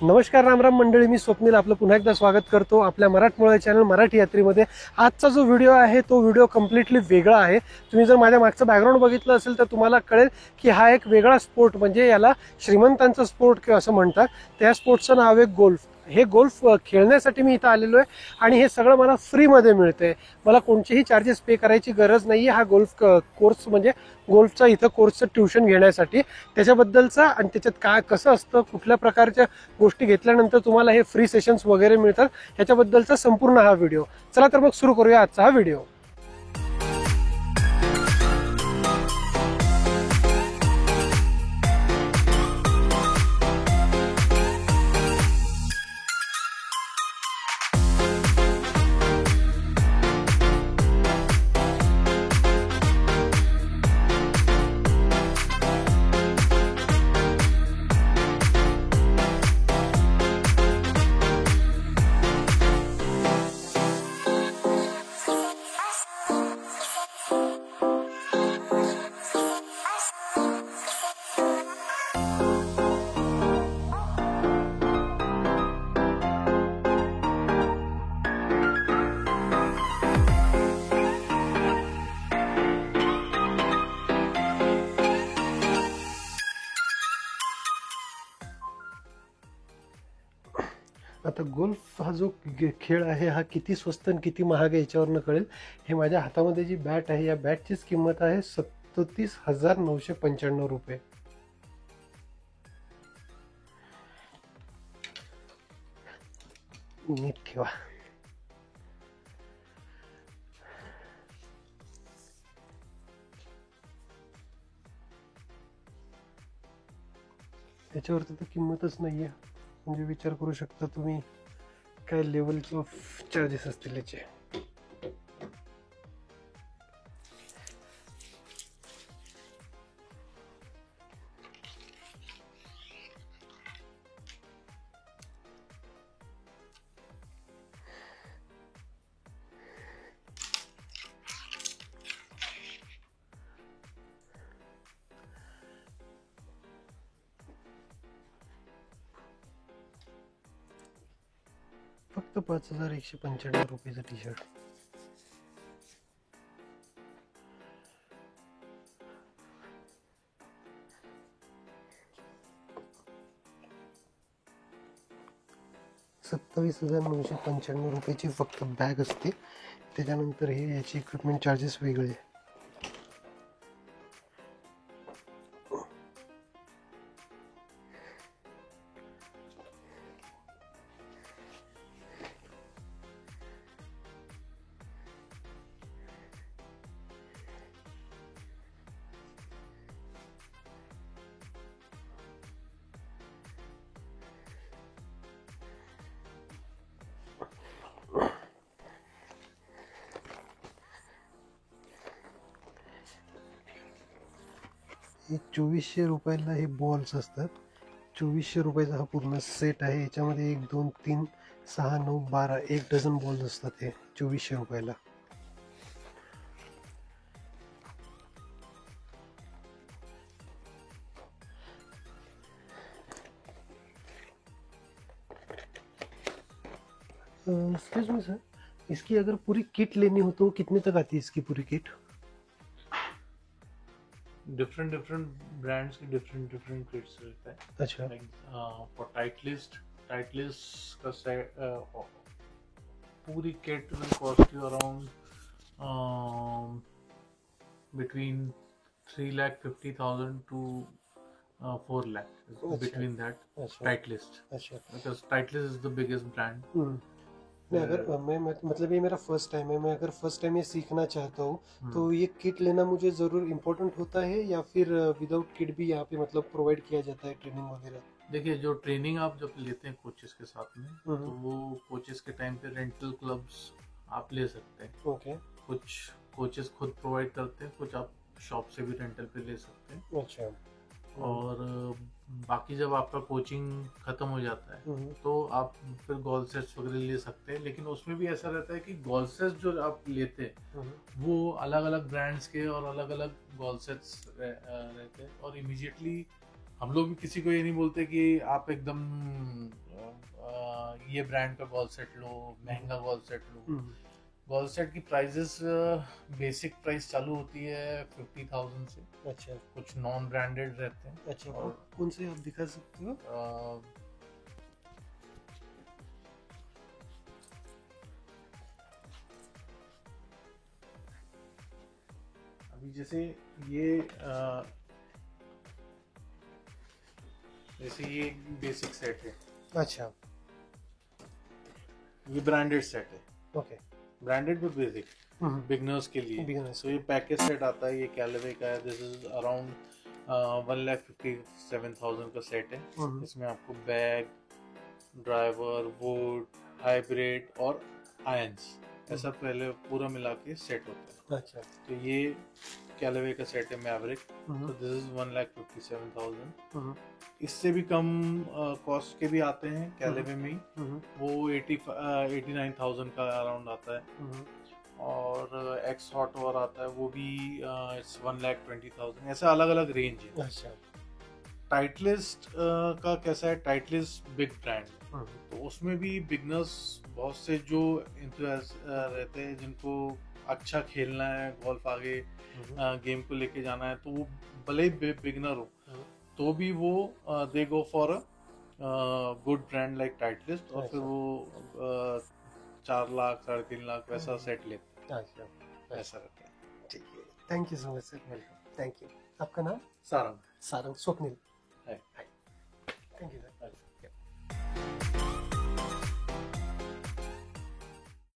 नमस्कार, रामराम मंडळी. मी स्वप्नील आपलं पुन्हा एकदा स्वागत करतो आपल्या मराठमोळे चॅनल मराठी यात्रेमध्ये. आजचा जो व्हिडिओ आहे तो व्हिडिओ कम्प्लिटली वेगळा आहे. तुम्ही जर माझ्या मागचं बॅकग्राऊंड बघितलं असेल तर तुम्हाला कळेल की हा एक वेगळा स्पोर्ट, म्हणजे याला श्रीमंतांचा स्पोर्ट असं म्हणतात. त्या स्पोर्टचं नाव आहे गोल्फ. हे गोल्फ खेळण्यासाठी मी इथं आलेलो आहे आणि हे सगळं मला फ्रीमध्ये मिळतंय. मला कोणतेही चार्जेस पे करायची गरज नाही आहे. हा गोल्फ कोर्स म्हणजे गोल्फचा इथं कोर्सचं ट्युशन घेण्यासाठी, त्याच्याबद्दलचा आणि त्याच्यात काय कसं असतं, कुठल्या प्रकारच्या गोष्टी घेतल्यानंतर तुम्हाला हे फ्री सेशन्स वगैरे मिळतात, ह्याच्याबद्दलचा संपूर्ण हा व्हिडिओ. चला तर मग सुरू करूया आजचा हा व्हिडिओ. आता गोल्फ हा जो खेळ आहे हा किती स्वस्त आणि किती महाग आहे याच्यावरनं कळेल. हे माझ्या हातामध्ये जी बॅट आहे, या बॅटचीच किंमत आहे 37,995 रुपये. नीट ठेवा. त्याच्यावरती तर किंमतच नाहीये. म्हणजे विचार करू शकता तुम्ही काय लेवलचे ऑफ चार्जेस असतील याचे. फक्त 5,195 रुपयाचं टी शर्ट. ₹27,995 फक्त बॅग असते. त्याच्यानंतर हे याचे इक्विपमेंट चार्जेस वेगळे. हे 2400 रुपयाला हे बॉल्स असतात. 2400 रुपयाचा हा पूर्ण सेट आहे. याच्यामध्ये 1 2 3 6 9 12 1 डझन बॉल्स असतात. हे 2400 रुपयाला. एक्सक्यूज मी सर, इसकी अगर पूरी किट लेनी हो तो कितने तक आती है इसकी पूरी किट? डिफरेंट ब्रांड्स की डिफरेंट किट्स रहता है. अच्छा. फॉर टाइटलिस्ट का सेट पूरी kit will cost you around between 3,50,000 to 4 lakh. Between that, Titleist. Because Titleist is the biggest brand. नहीं, अगर मैं मतलब ये मेरा फर्स्ट टाइम है, मैं अगर फर्स्ट टाइम ये सीखना चाहता हूँ तो ये किट लेना मुझे ज़रूर इम्पोर्टेंट होता है, या फिर विदाउट किट भी यहाँ पे मतलब प्रोवाइड किया जाता है ट्रेनिंग वगैरह? देखिए, जो ट्रेनिंग आप जब लेते हैं कोचेस के साथ में, हम्म। तो वो कोचेस के टाइम पे रेंटल क्लब्स आप ले सकते हैं। ओके। कुछ कोचेस खुद प्रोवाइड करते हैं, कुछ आप शॉप से भी रेंटल पे ले सकते हैं। अच्छा। और बाकी जब आपका कोचिंग खत्म हो जाता है हम्म। तो आप फिर गोल सेट्स वगैरह ले सकते हैं, लेकिन उसमें भी ऐसा रहता है कि गोल सेट्स जो आप लेते हैं वो अलग अलग ब्रांड्स के और अलग अलग गोल सेट्स रहते हैं। और इमीडिएटली हम लोग भी किसी को ये नहीं बोलते कि आप एकदम ये ब्रांड का गोल सेट लो, महंगा गोल सेट लो। गोल सेट की प्राइजेस बेसिक प्राइस चालू होती है 50,000 से। अच्छा। कुछ नॉन ब्रांडेड रहते हैं। अच्छा, और कौन से आप दिखा सकते हो? अभी जैसे ये ये बेसिक सेट है, अच्छा। ये ब्रांडेड सेट है। Okay. Branded but basic, beginners के लिए। Beginners तो ये पैकेज सेट आता है, ये कैलवे का है। दिस इज अराउंड 1,57,000 का सेट है। इसमें आपको बैग, ड्राइवर, वुड, हाइब्रिड और आयंस, ऐसा पहले पूरा मिला के सेट होता है। अच्छा। तो ये कैलवे का सेट है, मैवरिक। तो दिस इज 1,57,000। इससे भी कम कॉस्ट के भी आते हैं कैलवे में ही। वो 89,000 का अराउंड आता है। और एक्स हॉट और आता है, वो भी इट्स 1,20,000। ऐसा अलग अलग रेंज है। अच्छा। टाइटलिस्ट का कैसा है? टाइटलिस्ट बिग ब्रांड, तो उसमें भी बिगनर्स बहुत से जो रहते हैं, जिनको अच्छा खेलना है गोल्फ, आगे गेम को लेके जाना है, तो वो भले ही बिगनर हो तो भी वो they go for a good brand like Titleist. और फिर वो 4 लाख 3.5 लाख वैसा सेट लेते हैं। अच्छा। ऐसा रहता है। ठीक है, thank you so much sir. Welcome. Thank you. आपका नाम? सारंग। सारंग। स्वप्निल।